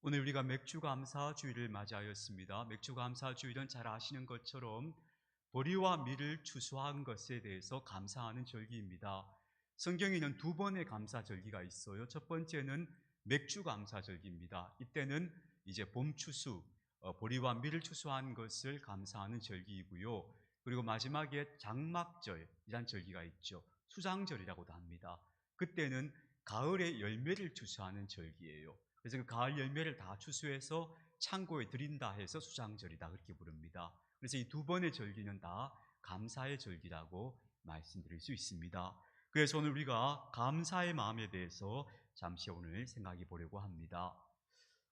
오늘 우리가 맥주감사주일을 맞이하였습니다. 맥주감사주일은 잘 아시는 것처럼 보리와 밀을 추수한 것에 대해서 감사하는 절기입니다. 성경에는 두 번의 감사절기가 있어요. 첫 번째는 맥주감사절기입니다. 이때는 이제 봄 추수, 보리와 밀을 추수한 것을 감사하는 절기이고요. 그리고 마지막에 장막절이란 절기가 있죠. 수장절이라고도 합니다. 그때는 가을의 열매를 추수하는 절기예요. 그래서 그 가을 열매를 다 추수해서 창고에 드린다 해서 수장절이다 그렇게 부릅니다. 그래서 이 두 번의 절기는 다 감사의 절기라고 말씀드릴 수 있습니다. 그래서 오늘 우리가 감사의 마음에 대해서 잠시 오늘 생각해 보려고 합니다.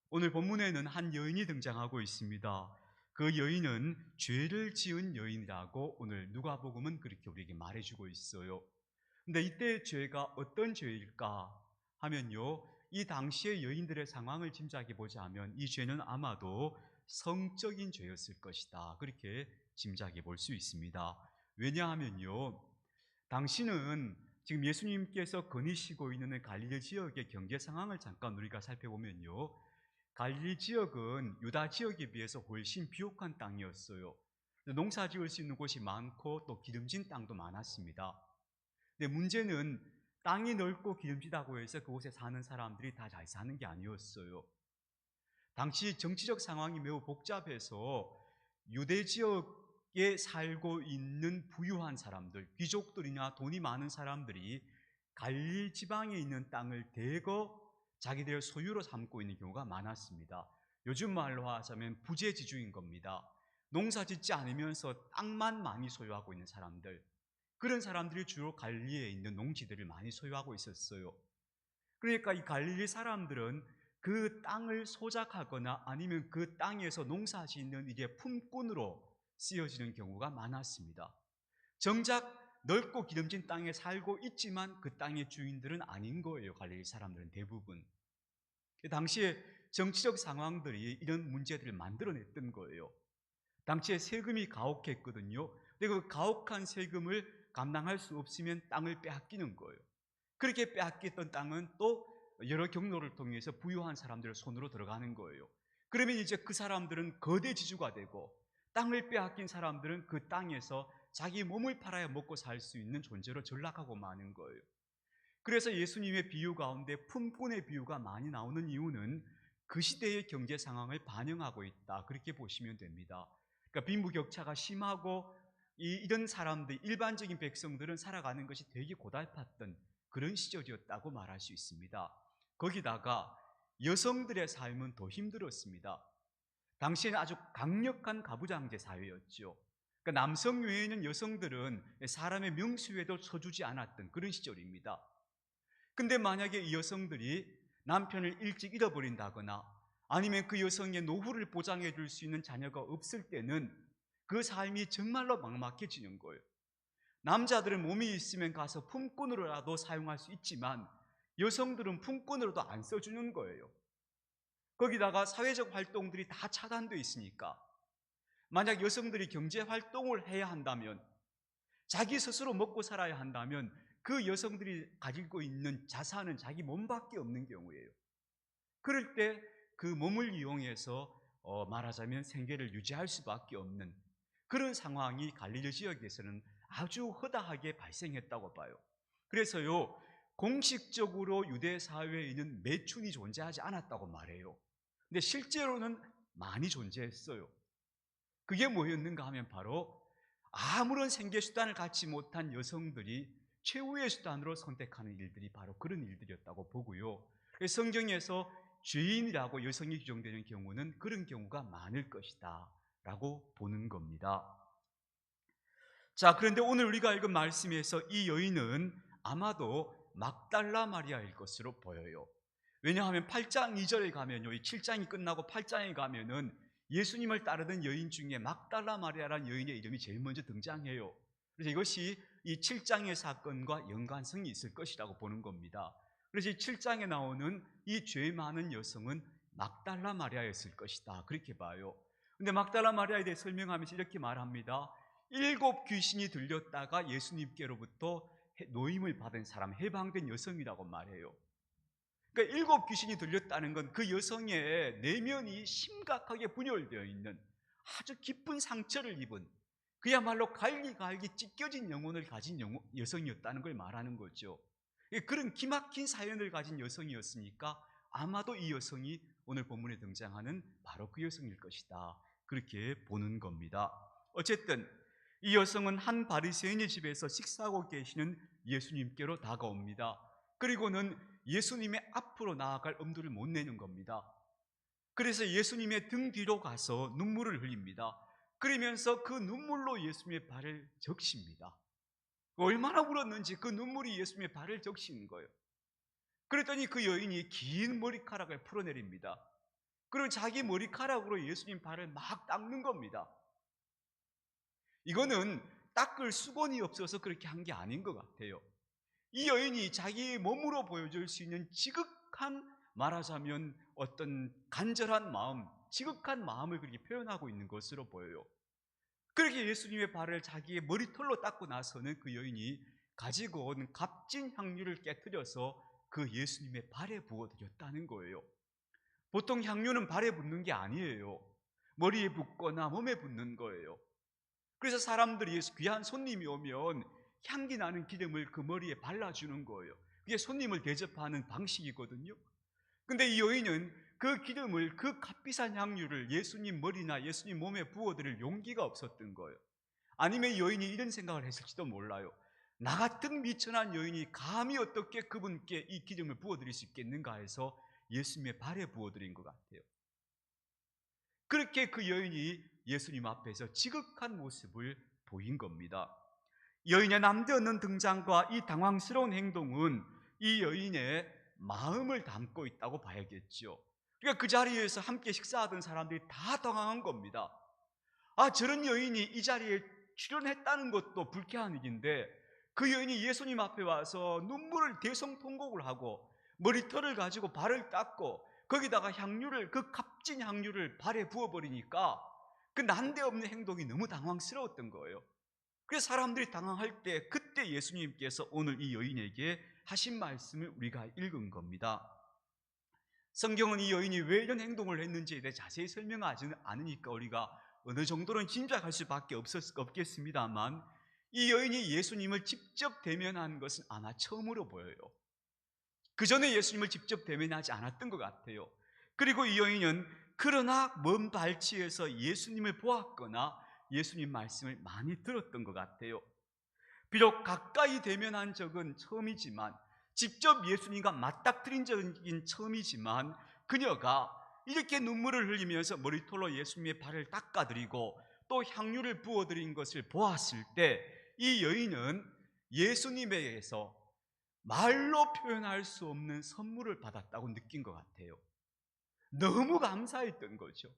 오늘 본문에는 한 여인이 등장하고 있습니다. 그 여인은 죄를 지은 여인이라고 오늘 누가복음은 그렇게 우리에게 말해주고 있어요. 근데 이때의 죄가 어떤 죄일까 하면요, 이 당시의 여인들의 상황을 짐작해 보자면 이 죄는 아마도 성적인 죄였을 것이다 그렇게 짐작해 볼 수 있습니다. 왜냐하면요, 당시는 지금 예수님께서 거니시고 있는 갈릴리 지역의 경제 상황을 잠깐 우리가 살펴보면요, 갈릴리 지역은 유다 지역에 비해서 훨씬 비옥한 땅이었어요. 농사 지을 수 있는 곳이 많고 또 기름진 땅도 많았습니다. 근데 문제는 땅이 넓고 기름지다고 해서 그곳에 사는 사람들이 다 잘 사는 게 아니었어요. 당시 정치적 상황이 매우 복잡해서 유대 지역에 살고 있는 부유한 사람들, 귀족들이나 돈이 많은 사람들이 갈릴 지방에 있는 땅을 대거 자기들의 소유로 삼고 있는 경우가 많았습니다. 요즘 말로 하자면 부재지주인 겁니다. 농사 짓지 않으면서 땅만 많이 소유하고 있는 사람들, 그런 사람들이 주로 갈릴리에 있는 농지들을 많이 소유하고 있었어요. 그러니까 이 갈릴리 사람들은 그 땅을 소작하거나 아니면 그 땅에서 농사 짓는 일의 품꾼으로 쓰여지는 경우가 많았습니다. 정작 넓고 기름진 땅에 살고 있지만 그 땅의 주인들은 아닌 거예요. 갈릴리 사람들은 대부분. 당시에 정치적 상황들이 이런 문제들을 만들어냈던 거예요. 당시에 세금이 가혹했거든요. 근데 그 가혹한 세금을 감당할 수 없으면 땅을 빼앗기는 거예요. 그렇게 빼앗겼던 땅은 또 여러 경로를 통해서 부유한 사람들의 손으로 들어가는 거예요. 그러면 이제 그 사람들은 거대 지주가 되고 땅을 빼앗긴 사람들은 그 땅에서 자기 몸을 팔아야 먹고 살 수 있는 존재로 전락하고 마는 거예요. 그래서 예수님의 비유 가운데 품꾼의 비유가 많이 나오는 이유는 그 시대의 경제 상황을 반영하고 있다 그렇게 보시면 됩니다. 그러니까 빈부격차가 심하고 이런 사람들, 일반적인 백성들은 살아가는 것이 되게 고달팠던 그런 시절이었다고 말할 수 있습니다. 거기다가 여성들의 삶은 더 힘들었습니다. 당시에는 아주 강력한 가부장제 사회였죠. 그러니까 남성 외에는 여성들은 사람의 명수에도 서주지 않았던 그런 시절입니다. 근데 만약에 이 여성들이 남편을 일찍 잃어버린다거나 아니면 그 여성의 노후를 보장해 줄 수 있는 자녀가 없을 때는 그 삶이 정말로 막막해지는 거예요. 남자들은 몸이 있으면 가서 품꾼으로라도 사용할 수 있지만 여성들은 품꾼으로도 안 써주는 거예요. 거기다가 사회적 활동들이 다 차단되어 있으니까 만약 여성들이 경제 활동을 해야 한다면, 자기 스스로 먹고 살아야 한다면 그 여성들이 가지고 있는 자산은 자기 몸밖에 없는 경우예요. 그럴 때 그 몸을 이용해서 말하자면 생계를 유지할 수밖에 없는 그런 상황이 갈릴리 지역에서는 아주 허다하게 발생했다고 봐요. 그래서요, 공식적으로 유대 사회에는 매춘이 존재하지 않았다고 말해요. 근데 실제로는 많이 존재했어요. 그게 뭐였는가 하면 바로 아무런 생계 수단을 갖지 못한 여성들이 최후의 수단으로 선택하는 일들이 바로 그런 일들이었다고 보고요. 성경에서 죄인이라고 여성이 규정되는 경우는 그런 경우가 많을 것이다 라고 보는 겁니다. 자, 그런데 오늘 우리가 읽은 말씀에서 이 여인은 아마도 막달라 마리아일 것으로 보여요. 왜냐하면 8장 2절에 가면요, 이 7장이 끝나고 8장에 가면은 예수님을 따르던 여인 중에 막달라 마리아라는 여인의 이름이 제일 먼저 등장해요. 그래서 이것이 이 7장의 사건과 연관성이 있을 것이라고 보는 겁니다. 그래서 이 7장에 나오는 이 죄 많은 여성은 막달라 마리아였을 것이다 그렇게 봐요. 근데 막달라 마리아에 대해 설명하면서 이렇게 말합니다. 7 귀신이 들렸다가 예수님께로부터 노임을 받은 사람, 해방된 여성이라고 말해요. 그러니까 7 귀신이 들렸다는 건 그 여성의 내면이 심각하게 분열되어 있는 아주 깊은 상처를 입은 그야말로 갈기갈기 찢겨진 영혼을 가진 여성이었다는 걸 말하는 거죠. 그런 기막힌 사연을 가진 여성이었으니까 아마도 이 여성이 오늘 본문에 등장하는 바로 그 여성일 것이다, 그렇게 보는 겁니다. 어쨌든 이 여성은 한 바리새인의 집에서 식사하고 계시는 예수님께로 다가옵니다. 그리고는 예수님의 앞으로 나아갈 엄두를 못 내는 겁니다. 그래서 예수님의 등 뒤로 가서 눈물을 흘립니다. 그러면서 그 눈물로 예수님의 발을 적십니다. 얼마나 울었는지 그 눈물이 예수님의 발을 적시는 거예요. 그랬더니 그 여인이 긴 머리카락을 풀어내립니다. 그리고 자기 머리카락으로 예수님 발을 막 닦는 겁니다. 이거는 닦을 수건이 없어서 그렇게 한 게 아닌 것 같아요. 이 여인이 자기 몸으로 보여줄 수 있는 지극한, 말하자면 어떤 간절한 마음, 지극한 마음을 그렇게 표현하고 있는 것으로 보여요. 그렇게 예수님의 발을 자기의 머리털로 닦고 나서는 그 여인이 가지고 온 값진 향유를 깨뜨려서 그 예수님의 발에 부어드렸다는 거예요. 보통 향유는 발에 붓는 게 아니에요. 머리에 붓거나 몸에 붓는 거예요. 그래서 사람들이 귀한 손님이 오면 향기 나는 기름을 그 머리에 발라주는 거예요. 그게 손님을 대접하는 방식이거든요. 근데 이 여인은 그 기름을, 그 값비싼 향유를 예수님 머리나 예수님 몸에 부어드릴 용기가 없었던 거예요. 아니면 이 여인이 이런 생각을 했을지도 몰라요. 나 같은 미천한 여인이 감히 어떻게 그분께 이 기름을 부어드릴 수 있겠는가 해서 예수님의 발에 부어드린 것 같아요. 그렇게 그 여인이 예수님 앞에서 지극한 모습을 보인 겁니다. 여인의 남대없는 등장과 이 당황스러운 행동은 이 여인의 마음을 담고 있다고 봐야겠죠. 그러니까 그 자리에서 함께 식사하던 사람들이 다 당황한 겁니다. 아, 저런 여인이 이 자리에 출연했다는 것도 불쾌한 일인데 그 여인이 예수님 앞에 와서 눈물을 대성통곡을 하고 머리털을 가지고 발을 닦고 거기다가 향유를, 그 값진 향유를 발에 부어버리니까 그 난데없는 행동이 너무 당황스러웠던 거예요. 그래서 사람들이 당황할 때 그때 예수님께서 오늘 이 여인에게 하신 말씀을 우리가 읽은 겁니다. 성경은 이 여인이 왜 이런 행동을 했는지에 대해 자세히 설명하지 않으니까 우리가 어느 정도는 짐작할 수밖에 없겠습니다만 이 여인이 예수님을 직접 대면한 것은 아마 처음으로 보여요. 그 전에 예수님을 직접 대면하지 않았던 것 같아요. 그리고 이 여인은 그러나 먼 발치에서 예수님을 보았거나 예수님 말씀을 많이 들었던 것 같아요. 비록 가까이 대면한 적은 처음이지만, 직접 예수님과 맞닥뜨린 적은 처음이지만, 그녀가 이렇게 눈물을 흘리면서 머리털로 예수님의 발을 닦아드리고 또 향유를 부어드린 것을 보았을 때 이 여인은 예수님에게서 말로 표현할 수 없는 선물을 받았다고 느낀 것 같아요. 너무 감사했던 거죠.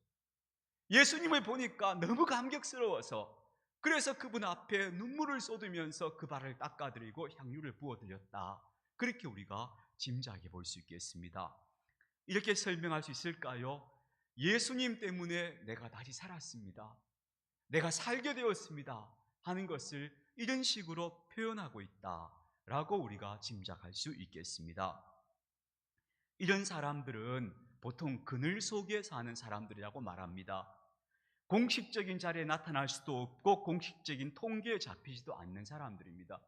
예수님을 보니까 너무 감격스러워서 그래서 그분 앞에 눈물을 쏟으면서 그 발을 닦아드리고 향유를 부어드렸다, 그렇게 우리가 짐작해 볼 수 있겠습니다. 이렇게 설명할 수 있을까요? 예수님 때문에 내가 다시 살았습니다, 내가 살게 되었습니다 하는 것을 이런 식으로 표현하고 있다라고 우리가 짐작할 수 있겠습니다. 이런 사람들은 보통 그늘 속에 사는 사람들이라고 말합니다. 공식적인 자리에 나타날 수도 없고 공식적인 통계에 잡히지도 않는 사람들입니다.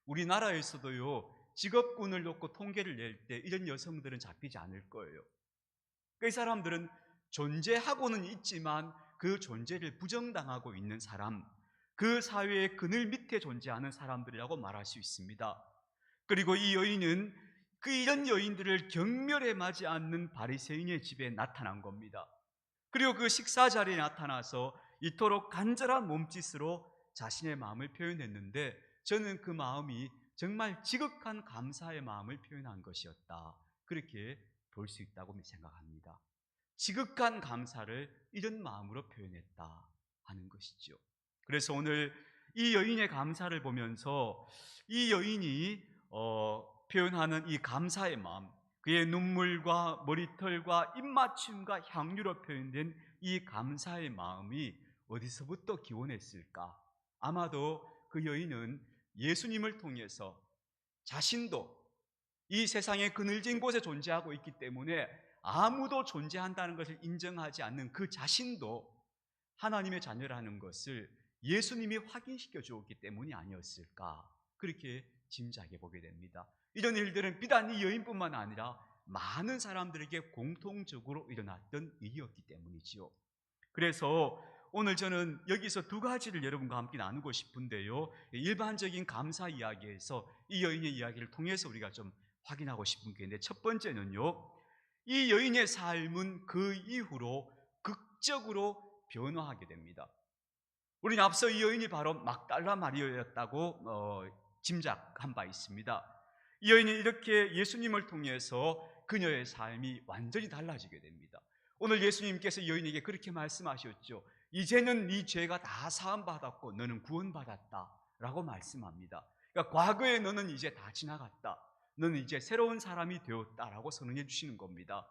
우리나라에서도요, 직업군을 놓고 통계를 낼 때 이런 여성들은 잡히지 않을 거예요. 그 사람들은 존재하고는 있지만 그 존재를 부정당하고 있는 사람, 그 사회의 그늘 밑에 존재하는 사람들이라고 말할 수 있습니다. 그리고 이 여인은 이런 여인들을 경멸에 맞지 않는 바리새인의 집에 나타난 겁니다. 그리고 그 식사 자리에 나타나서 이토록 간절한 몸짓으로 자신의 마음을 표현했는데 저는 그 마음이 정말 지극한 감사의 마음을 표현한 것이었다, 그렇게 볼 수 있다고 생각합니다. 지극한 감사를 이런 마음으로 표현했다 하는 것이죠. 그래서 오늘 이 여인의 감사를 보면서 이 여인이 표현하는 이 감사의 마음, 그의 눈물과 머리털과 입맞춤과 향유로 표현된 이 감사의 마음이 어디서부터 기원했을까? 아마도 그 여인은 예수님을 통해서 자신도 이 세상의 그늘진 곳에 존재하고 있기 때문에 아무도 존재한다는 것을 인정하지 않는 그 자신도 하나님의 자녀라는 것을 예수님이 확인시켜 주었기 때문이 아니었을까, 그렇게 짐작해 보게 됩니다. 이런 일들은 비단 이 여인뿐만 아니라 많은 사람들에게 공통적으로 일어났던 일이었기 때문이지요. 그래서 오늘 저는 여기서 두 가지를 여러분과 함께 나누고 싶은데요, 일반적인 감사 이야기에서 이 여인의 이야기를 통해서 우리가 좀 확인하고 싶은 게 있는데, 첫 번째는요, 이 여인의 삶은 그 이후로 극적으로 변화하게 됩니다. 우리는 앞서 이 여인이 바로 막달라 마리아였다고 짐작한 바 있습니다. 이 여인이 이렇게 예수님을 통해서 그녀의 삶이 완전히 달라지게 됩니다. 오늘 예수님께서 여인에게 그렇게 말씀하셨죠. 이제는 네 죄가 다 사함받았고 너는 구원받았다 라고 말씀합니다. 그러니까 과거에 너는 이제 다 지나갔다, 너는 이제 새로운 사람이 되었다 라고 선언해 주시는 겁니다.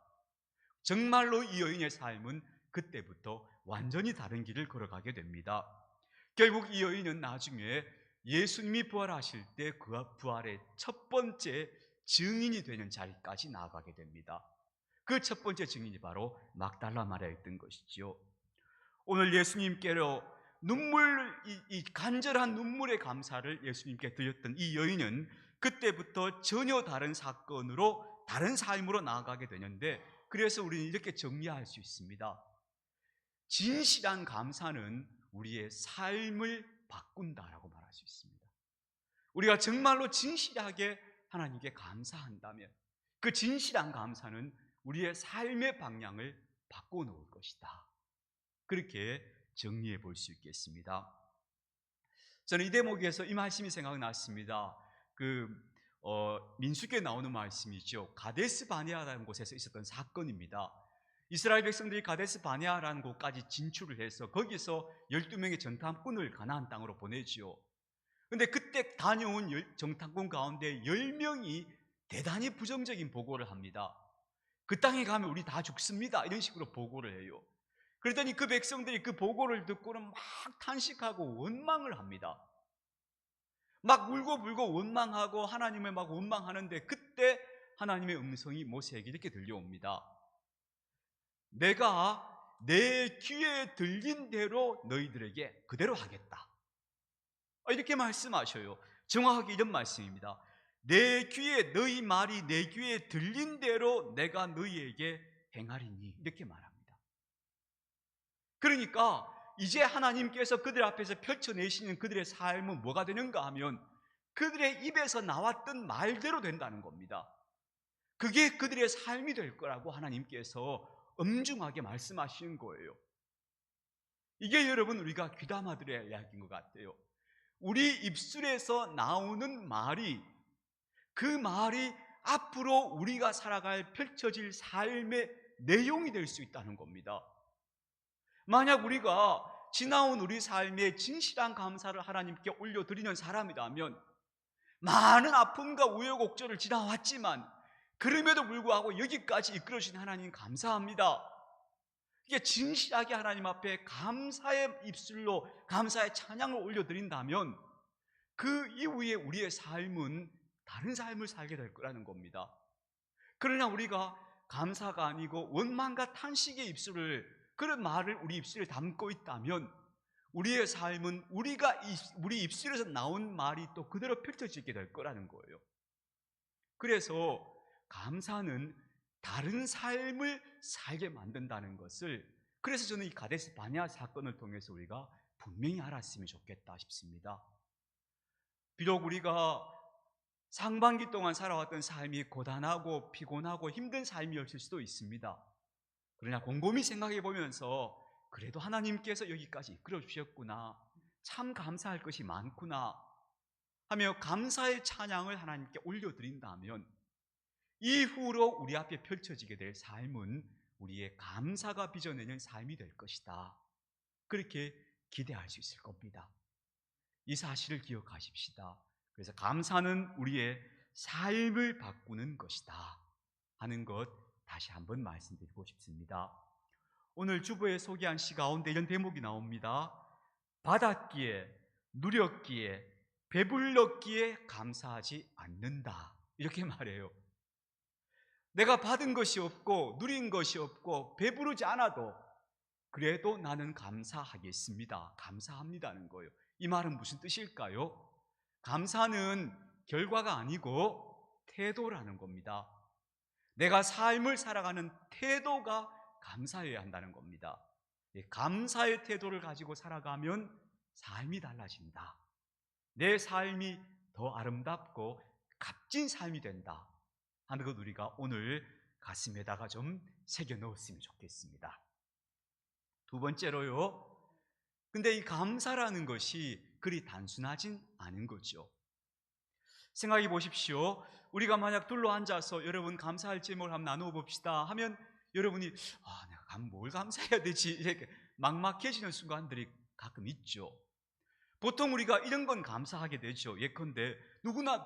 정말로 이 여인의 삶은 그때부터 완전히 다른 길을 걸어가게 됩니다. 결국 이 여인은 나중에 예수님이 부활하실 때 그 부활의 첫 번째 증인이 되는 자리까지 나아가게 됩니다. 그 첫 번째 증인이 바로 막달라 마리아였던 것이지요. 오늘 예수님께로 이 간절한 눈물의 감사를 예수님께 드렸던 이 여인은 그때부터 전혀 다른 사건으로, 다른 삶으로 나아가게 되는데, 그래서 우리는 이렇게 정리할 수 있습니다. 진실한 감사는 우리의 삶을 바꾼다라고 말할 수 있습니다. 우리가 정말로 진실하게 하나님께 감사한다면 그 진실한 감사는 우리의 삶의 방향을 바꿔놓을 것이다, 그렇게 정리해 볼 수 있겠습니다. 저는 이 대목에서 이 말씀이 생각났습니다. 민수기에 나오는 말씀이죠. 가데스 바네아라는 곳에서 있었던 사건입니다. 이스라엘 백성들이 가데스 바네아라는 곳까지 진출을 해서 거기서 12명의 정탐꾼을 가나안 땅으로 보내지요. 그런데 그때 다녀온 정탐꾼 가운데 10명이 대단히 부정적인 보고를 합니다. 그 땅에 가면 우리 다 죽습니다, 이런 식으로 보고를 해요. 그랬더니 그 백성들이 그 보고를 듣고는 막 탄식하고 원망을 합니다. 막 울고불고 원망하고 하나님을 막 원망하는데, 그때 하나님의 음성이 모세에게 이렇게 들려옵니다. 내가 내 귀에 들린 대로 너희들에게 그대로 하겠다, 이렇게 말씀하셔요. 정확하게 이런 말씀입니다. 내 귀에, 너희 말이 내 귀에 들린 대로 내가 너희에게 행하리니, 이렇게 말합니다. 그러니까 이제 하나님께서 그들 앞에서 펼쳐내시는 그들의 삶은 뭐가 되는가 하면 그들의 입에서 나왔던 말대로 된다는 겁니다. 그게 그들의 삶이 될 거라고 하나님께서 엄중하게 말씀하시는 거예요. 이게 여러분 우리가 귀담아들어야 할 이야기인 것 같아요. 우리 입술에서 나오는 말이, 그 말이 앞으로 우리가 살아갈 펼쳐질 삶의 내용이 될 수 있다는 겁니다. 만약 우리가 지나온 우리 삶에 진실한 감사를 하나님께 올려드리는 사람이라면, 많은 아픔과 우여곡절을 지나왔지만 그럼에도 불구하고 여기까지 이끌어주신 하나님 감사합니다, 이게 진실하게 하나님 앞에 감사의 입술로 감사의 찬양을 올려드린다면 그 이후에 우리의 삶은 다른 삶을 살게 될 거라는 겁니다. 그러나 우리가 감사가 아니고 원망과 탄식의 그런 말을 우리 입술에 담고 있다면 우리의 삶은 우리 입술에서 나온 말이 또 그대로 펼쳐지게 될 거라는 거예요. 그래서 감사는 다른 삶을 살게 만든다는 것을, 그래서 저는 이 가데스 바네아 사건을 통해서 우리가 분명히 알았으면 좋겠다 싶습니다. 비록 우리가 상반기 동안 살아왔던 삶이 고단하고 피곤하고 힘든 삶이었을 수도 있습니다. 그러나 곰곰이 생각해 보면서 그래도 하나님께서 여기까지 이끌어 주셨구나, 참 감사할 것이 많구나 하며 감사의 찬양을 하나님께 올려드린다면 이후로 우리 앞에 펼쳐지게 될 삶은 우리의 감사가 빚어내는 삶이 될 것이다, 그렇게 기대할 수 있을 겁니다. 이 사실을 기억하십시다. 그래서 감사는 우리의 삶을 바꾸는 것이다 하는 것 다시 한번 말씀드리고 싶습니다. 오늘 주보에 소개한 시 가운데 이런 대목이 나옵니다. 받았기에, 누렸기에, 배불렀기에 감사하지 않는다, 이렇게 말해요. 내가 받은 것이 없고 누린 것이 없고 배부르지 않아도 그래도 나는 감사하겠습니다. 감사합니다는 거예요. 이 말은 무슨 뜻일까요? 감사는 결과가 아니고 태도라는 겁니다. 내가 삶을 살아가는 태도가 감사해야 한다는 겁니다. 감사의 태도를 가지고 살아가면 삶이 달라진다. 내 삶이 더 아름답고 값진 삶이 된다 하는 것 우리가 오늘 가슴에다가 좀 새겨 넣었으면 좋겠습니다. 두 번째로요. 근데 이 감사라는 것이 그리 단순하진 않은 거죠. 생각해 보십시오. 우리가 만약 둘러앉아서 여러분 감사할 제목을 한번 나누어 봅시다 하면 여러분이 내가 뭘 감사해야 되지? 이렇게 막막해지는 순간들이 가끔 있죠. 보통 우리가 이런 건 감사하게 되죠. 예컨대 누구나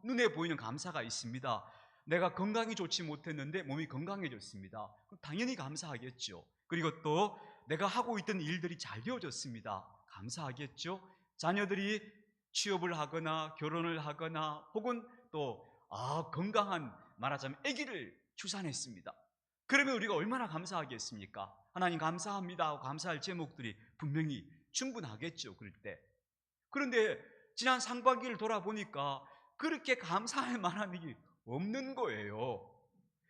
눈에 보이는 감사가 있습니다. 내가 건강이 좋지 못했는데 몸이 건강해졌습니다. 그럼 당연히 감사하겠죠. 그리고 또 내가 하고 있던 일들이 잘 되어졌습니다. 감사하겠죠. 자녀들이 취업을 하거나 결혼을 하거나 혹은 또 건강한 말하자면 아기를 출산했습니다. 그러면 우리가 얼마나 감사하겠습니까? 하나님 감사합니다 하고 감사할 제목들이 분명히 충분하겠죠. 그럴 때. 그런데 지난 상반기를 돌아보니까 그렇게 감사할 만한 일이 없는 거예요.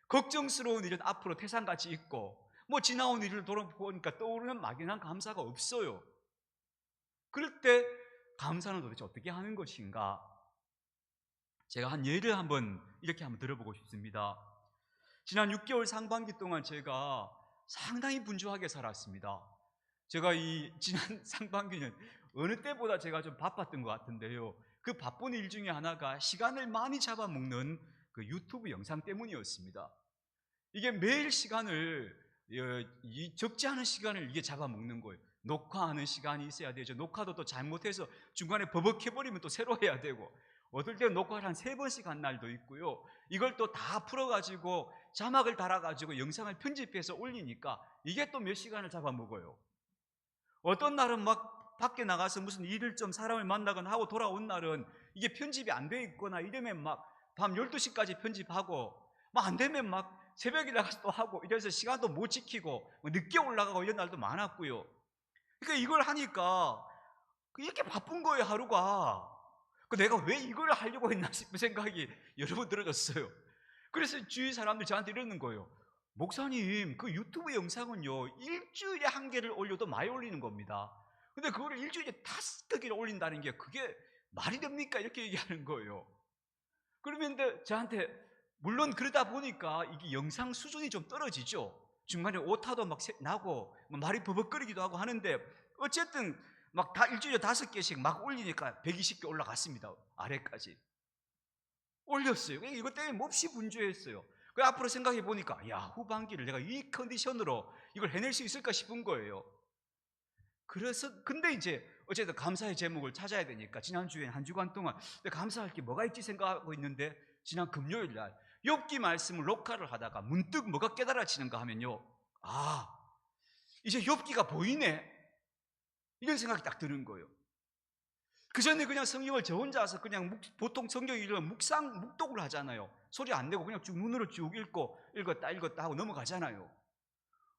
걱정스러운 일은 앞으로 태산같이 있고 지나온 일을 돌아보니까 떠오르는 막연한 감사가 없어요. 그럴 때 감사는 도대체 어떻게 하는 것인가? 제가 한 예를 이렇게 한번 들어보고 싶습니다. 지난 6개월 상반기 동안 제가 상당히 분주하게 살았습니다. 제가 이 지난 상반기는 어느 때보다 제가 좀 바빴던 것 같은데요. 그 바쁜 일 중에 하나가 시간을 많이 잡아먹는 그 유튜브 영상 때문이었습니다. 이게 매일 시간을 적지 않은 시간을 이게 잡아먹는 거예요. 녹화하는 시간이 있어야 되죠. 녹화도 또 잘못해서 중간에 버벅해버리면 또 새로 해야 되고 어떨 때는 녹화를 한 3번씩 한 날도 있고요. 이걸 또 다 풀어가지고 자막을 달아가지고 영상을 편집해서 올리니까 이게 또 몇 시간을 잡아먹어요. 어떤 날은 막 밖에 나가서 무슨 일을 좀 사람을 만나거나 하고 돌아온 날은 이게 편집이 안 돼 있거나 이러면 막 밤 12시까지 편집하고 막 안 되면 막 새벽에 나가서 또 하고 이래서 시간도 못 지키고 늦게 올라가고 이런 날도 많았고요. 그러니까 이걸 하니까 이렇게 바쁜 거예요, 하루가. 내가 왜 이걸 하려고 했나 싶은 생각이 여러 번 들어졌어요. 그래서 주위 사람들이 저한테 이러는 거예요. 목사님, 그 유튜브 영상은요, 일주일에 1개를 올려도 많이 올리는 겁니다. 근데 그거를 일주일에 5개를 올린다는 게 그게 말이 됩니까? 이렇게 얘기하는 거예요. 그러면 저한테, 물론 그러다 보니까 이게 영상 수준이 좀 떨어지죠. 중간에 오타도 막 나고, 말이 버벅거리기도 하고 하는데, 어쨌든 막 다 일주일에 5개씩 막 올리니까 120개 올라갔습니다. 아래까지. 올렸어요. 이것 때문에 몹시 분주했어요. 앞으로 생각해 보니까 후반기를 내가 이 컨디션으로 이걸 해낼 수 있을까 싶은 거예요. 그래서 근데 이제 어쨌든 감사의 제목을 찾아야 되니까 지난주에 한 주간 동안 감사할 게 뭐가 있지 생각하고 있는데 지난 금요일 날 욥기 말씀을 녹화를 하다가 문득 뭐가 깨달아지는가 하면요. 이제 욥기가 보이네. 이런 생각이 딱 드는 거예요. 그 전에 그냥 성경을 저 혼자서 그냥 보통 성경 읽으면 묵독을 하잖아요. 소리 안 내고 그냥 쭉 눈으로 쭉 읽고 읽었다 하고 넘어가잖아요.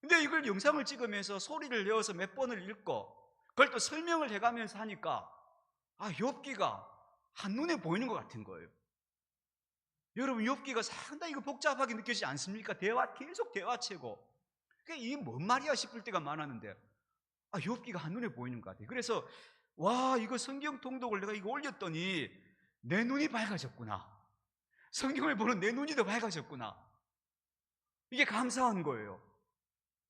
근데 이걸 영상을 찍으면서 소리를 내어서 몇 번을 읽고 그걸 또 설명을 해가면서 하니까 욥기가 한눈에 보이는 것 같은 거예요. 여러분 욥기가 상당히 복잡하게 느껴지지 않습니까? 계속 대화체고 이게 뭔 말이야 싶을 때가 많았는데 욥기가 한눈에 보이는 것 같아요. 그래서 이거 성경 통독을 내가 이거 올렸더니 내 눈이 밝아졌구나. 성경을 보는 내 눈이 더 밝아졌구나. 이게 감사한 거예요.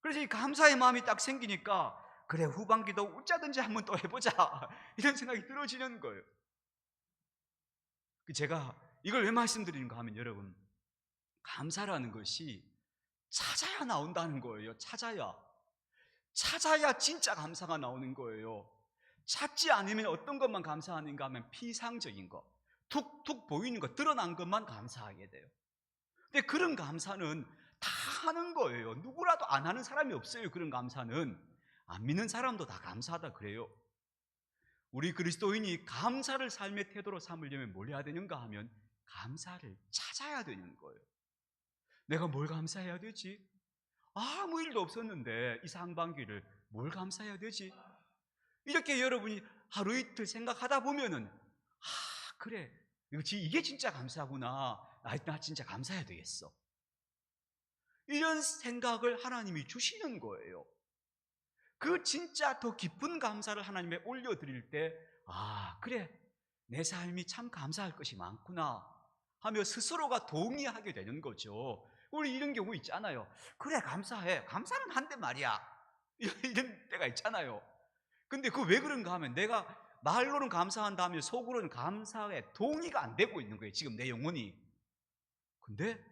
그래서 이 감사의 마음이 딱 생기니까 그래 후반기도 어쩌든지 한번 또 해보자 이런 생각이 들어지는 거예요. 제가 이걸 왜 말씀드리는가 하면 여러분 감사라는 것이 찾아야 나온다는 거예요. 찾아야 진짜 감사가 나오는 거예요. 찾지 않으면 어떤 것만 감사하는가 하면 피상적인 거, 툭툭 보이는 거, 드러난 것만 감사하게 돼요. 근데 그런 감사는 다 하는 거예요. 누구라도 안 하는 사람이 없어요. 그런 감사는 안 믿는 사람도 다 감사하다 그래요. 우리 그리스도인이 감사를 삶의 태도로 삼으려면 뭘 해야 되는가 하면 감사를 찾아야 되는 거예요. 내가 뭘 감사해야 되지? 아무 일도 없었는데 이 상반기를 뭘 감사해야 되지? 이렇게 여러분이 하루 이틀 생각하다 보면은 그래, 이게 진짜 감사구나. 나 진짜 감사해야 되겠어. 이런 생각을 하나님이 주시는 거예요. 그 진짜 더 깊은 감사를 하나님께 올려드릴 때, 그래, 내 삶이 참 감사할 것이 많구나 하며 스스로가 동의하게 되는 거죠. 우리 이런 경우 있잖아요. 그래, 감사해. 감사는 한데 말이야. 이런 때가 있잖아요. 근데 그 왜 그런가 하면 내가 말로는 감사한다 하며 속으로는 감사에 동의가 안 되고 있는 거예요. 지금 내 영혼이. 근데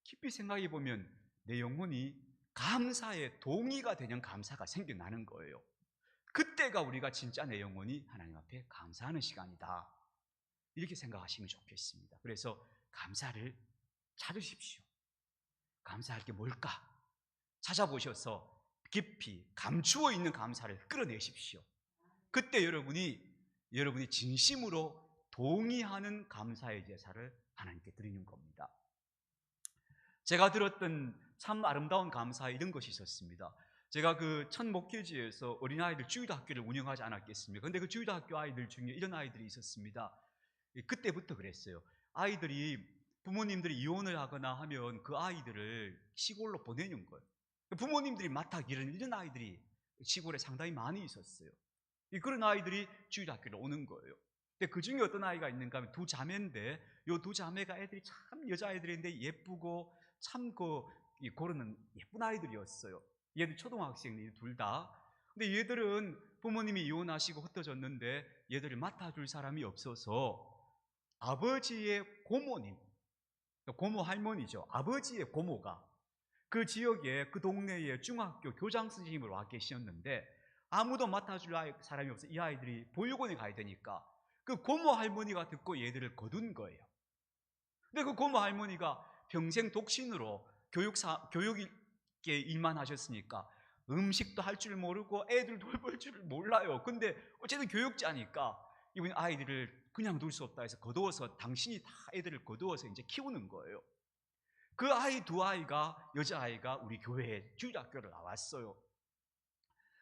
깊이 생각해 보면 내 영혼이 감사에 동의가 되는 감사가 생겨나는 거예요. 그때가 우리가 진짜 내 영혼이 하나님 앞에 감사하는 시간이다. 이렇게 생각하시면 좋겠습니다. 그래서 감사를 찾으십시오. 감사할 게 뭘까? 찾아보셔서 깊이 감추어 있는 감사를 끌어내십시오. 그때 여러분이 진심으로 동의하는 감사의 제사를 하나님께 드리는 겁니다. 제가 들었던 참 아름다운 감사 이런 것이 있었습니다. 제가 그 첫 목회지에서 어린아이들 주일학교를 운영하지 않았겠습니까? 근데 그 주일학교 아이들 중에 이런 아이들이 있었습니다. 그때부터 그랬어요. 아이들이 부모님들이 이혼을 하거나 하면 그 아이들을 시골로 보내는 거예요. 부모님들이 맡아 기르는 이런 아이들이 시골에 상당히 많이 있었어요. 그런 아이들이 주일학교를 오는 거예요. 근데 그 중에 어떤 아이가 있는가 하면 두 자매인데, 요 두 자매가 애들이 참 여자아이들인데 예쁘고 참 고르는 예쁜 아이들이었어요. 얘들 초등학생이 둘 다. 근데 얘들은 부모님이 이혼하시고 흩어졌는데 얘들을 맡아줄 사람이 없어서 아버지의 고모님, 고모 할머니죠. 아버지의 고모가 그 지역에 그 동네에 중학교 교장 선생님으로 와 계셨는데 아무도 맡아줄 사람이 없어 이 아이들이 보육원에 가야 되니까 그 고모 할머니가 듣고 얘들을 거둔 거예요. 근데 그 고모 할머니가 평생 독신으로 교육에 일만 하셨으니까 음식도 할 줄 모르고 애들 돌볼 줄 몰라요. 근데 어쨌든 교육자니까 이분 아이들을 그냥 둘 수 없다 해서 거두어서 당신이 다 애들을 거두어서 이제 키우는 거예요. 그 아이 두 아이가 여자아이가 우리 교회에 주일학교를 나왔어요.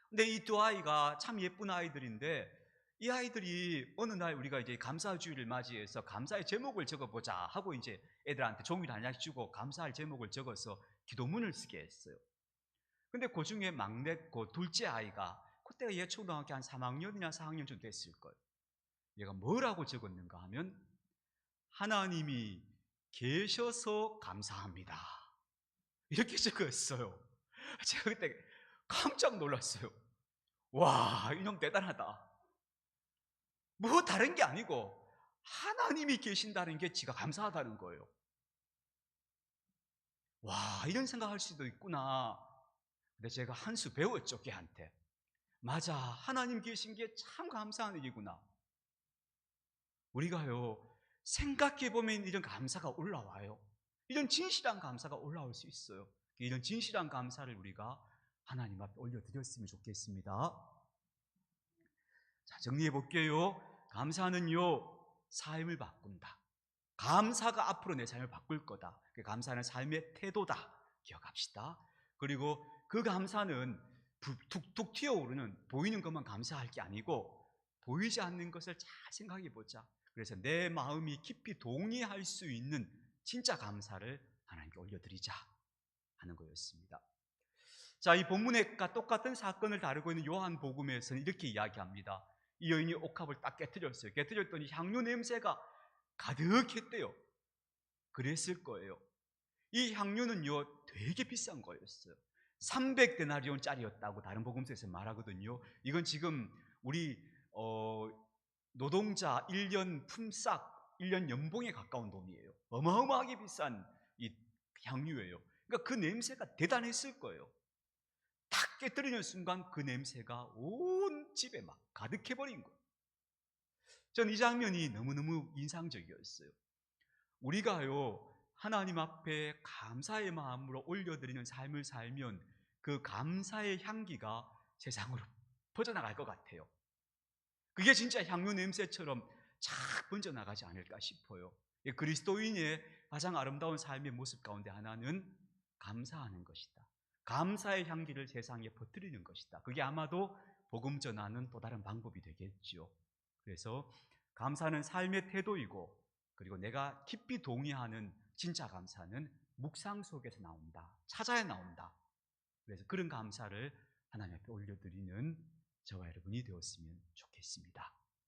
근데 이 두 아이가 참 예쁜 아이들인데 이 아이들이 어느 날 우리가 이제 감사주일을 맞이해서 감사의 제목을 적어보자 하고 이제 애들한테 종이를 하나씩 주고 감사할 제목을 적어서 기도문을 쓰게 했어요. 근데 그 중에 막내 그 둘째 아이가 그때가 얘 초등학교 한 3학년이나 4학년쯤 됐을 거예요. 얘가 뭐라고 적었는가 하면 하나님이 계셔서 감사합니다. 이렇게 적었어요. 제가 그때 깜짝 놀랐어요. 와, 이놈 대단하다. 뭐 다른 게 아니고 하나님이 계신다는 게 지가 감사하다는 거예요. 와, 이런 생각할 수도 있구나. 근데 제가 한 수 배웠죠, 걔한테. 맞아, 하나님 계신 게 참 감사한 일이구나. 우리가요, 생각해보면 이런 감사가 올라와요. 이런 진실한 감사가 올라올 수 있어요. 이런 진실한 감사를 우리가 하나님 앞에 올려드렸으면 좋겠습니다. 자, 정리해 볼게요. 감사는요, 삶을 바꾼다. 감사가 앞으로 내 삶을 바꿀 거다. 감사는 삶의 태도다. 기억합시다. 그리고 그 감사는 툭툭 튀어오르는 보이는 것만 감사할 게 아니고 보이지 않는 것을 잘 생각해 보자. 그래서 내 마음이 깊이 동의할 수 있는 진짜 감사를 하나님께 올려드리자 하는 거였습니다. 자, 이 본문과 똑같은 사건을 다루고 있는 요한복음에서는 이렇게 이야기합니다. 이 여인이 옥합을 딱 깨뜨렸어요. 깨뜨렸더니 향유 냄새가 가득했대요. 그랬을 거예요. 이 향유는요, 되게 비싼 거였어요. 300데나리온짜리였다고 다른 복음서에서 말하거든요. 이건 지금 우리 노동자 1년 품삯, 1년 연봉에 가까운 돈이에요. 어마어마하게 비싼 이 향유예요. 그러니까 그 냄새가 대단했을 거예요. 탁 깨뜨리는 순간 그 냄새가 온 집에 막 가득해버린 거예요. 전 이 장면이 너무너무 인상적이었어요. 우리가요, 하나님 앞에 감사의 마음으로 올려드리는 삶을 살면 그 감사의 향기가 세상으로 퍼져나갈 것 같아요. 그게 진짜 향유 냄새처럼 착 번져나가지 않을까 싶어요. 그리스도인의 가장 아름다운 삶의 모습 가운데 하나는 감사하는 것이다. 감사의 향기를 세상에 퍼뜨리는 것이다. 그게 아마도 복음 전하는 또 다른 방법이 되겠죠. 그래서 감사는 삶의 태도이고, 그리고 내가 깊이 동의하는 진짜 감사는 묵상 속에서 나온다. 찾아야 나온다. 그래서 그런 감사를 하나님 앞에 올려드리는 저와 여러분이 되었으면 좋겠습니다.